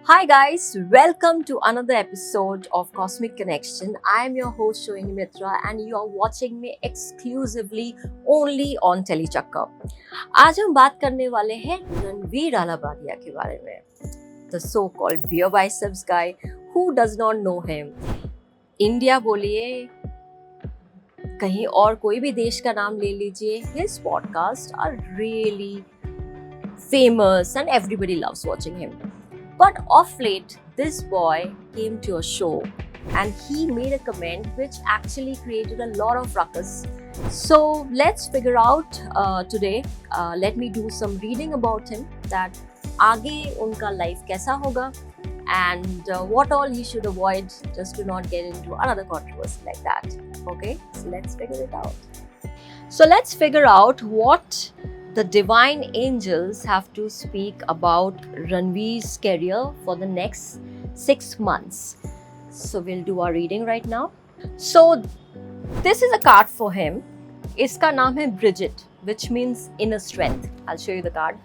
Hi guys, welcome to another episode of Cosmic Connection. I am your host Shohini Mitra and you are watching me exclusively only on Telechakkar. आज हम बात करने वाले हैं रणवीर अलाबादिया के बारे में. The so-called beer biceps guy. Who does not know him? India बोलिए, कहीं और कोई भी देश का नाम ले लीजिए. His podcasts are really famous and everybody loves watching him. But of late, this boy came to a show and he made a comment which actually created a lot of ruckus. So let's figure out today, let me do some reading about him, that आगे उनका life कैसा होगा and what all he should avoid just to not get into another controversy like that. Okay, so let's figure it out. So let's figure out what the divine angels have to speak about Ranveer's career for the next 6 months. So we'll do our reading right now. So this is a card for him. इसका नाम है Bridget, which means inner strength. I'll show you the card.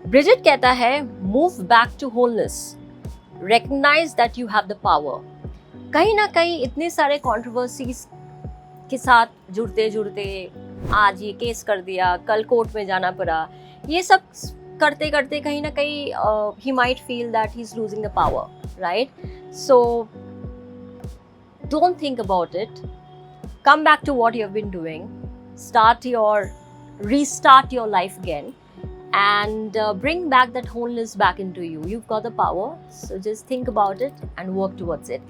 Bridget कहता है move back to wholeness. Recognize that you have the power. कहीं ना कहीं इतने सारे controversies के साथ जुड़ते जुड़ते आज ये केस कर दिया, कल कोर्ट में जाना पड़ा, ये सब करते करते कहीं ना कहीं he might feel that he's losing the power, right? So don't think about it. Come back to what you've been doing. Restart your life again and bring back that wholeness back into you. You've got the power, so just think about it and work towards it.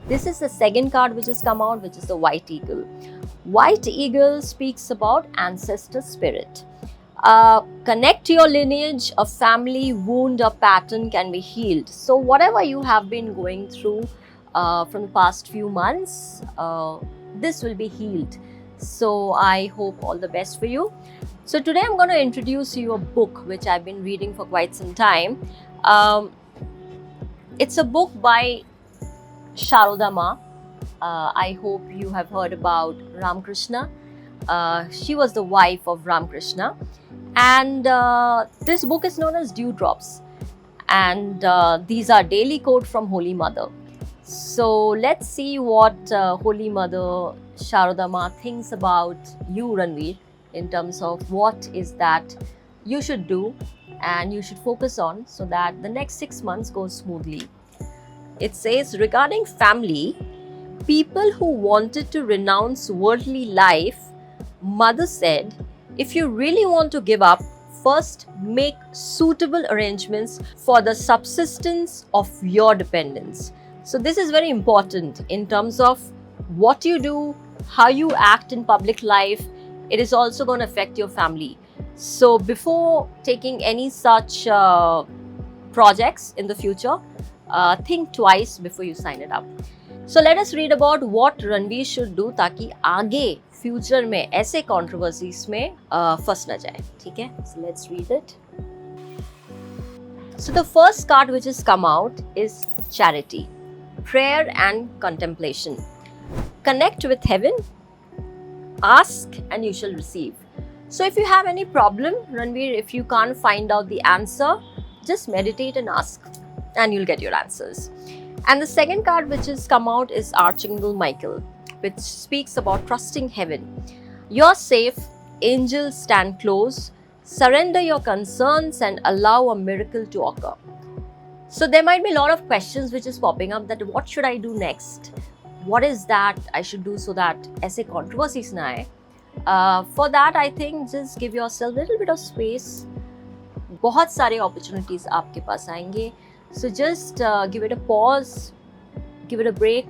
This is the second card which has come out, which is the White Eagle. White Eagle speaks about ancestor spirit. Connect to your lineage, a family wound or pattern can be healed. So whatever you have been going through from the past few months, this will be healed. So I hope all the best for you. So today I'm going to introduce you a book which I've been reading for quite some time. It's a book by Sharoda Ma. I hope you have heard about Ramakrishna. She was the wife of Ramakrishna. And this book is known as Dewdrops. And these are daily quote from Holy Mother. So let's see what Holy Mother Sharoda Ma thinks about you, Ranveer, in terms of what is that you should do and you should focus on so that the next 6 months goes smoothly. It says, regarding family, people who wanted to renounce worldly life, Mother said, if you really want to give up, first make suitable arrangements for the subsistence of your dependents. So this is very important in terms of what you do, how you act in public life. It is also going to affect your family. So before taking any such projects in the future, think twice before you sign it up. So let us read about what Ranveer should do ताकि आगे future में ऐसे controversies में फंस न जाए. ठीक है? So let's read it. So the first card which has come out is charity, prayer and contemplation. Connect with heaven, ask and you shall receive. So if you have any problem, Ranveer, if you can't find out the answer, just meditate and ask and you'll get your answers. And the second card which has come out is Archangel Michael, which speaks about trusting heaven. You're safe, angels stand close, surrender your concerns and allow a miracle to occur. So there might be a lot of questions which is popping up that what should I do next? What is that I should do so that ऐसे controversies ना आए? For that I think just give yourself a little bit of space. बहुत सारे opportunities आपके पास आएंगे. So just give it a pause, give it a break,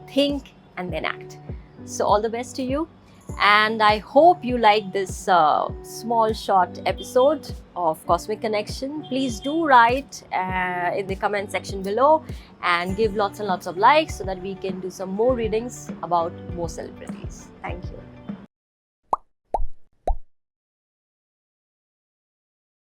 think and then act. So all the best to you. And I hope you like this small short episode of Cosmic Connection. Please do write in the comment section below and give lots and lots of likes so that we can do some more readings about more celebrities. Thank you.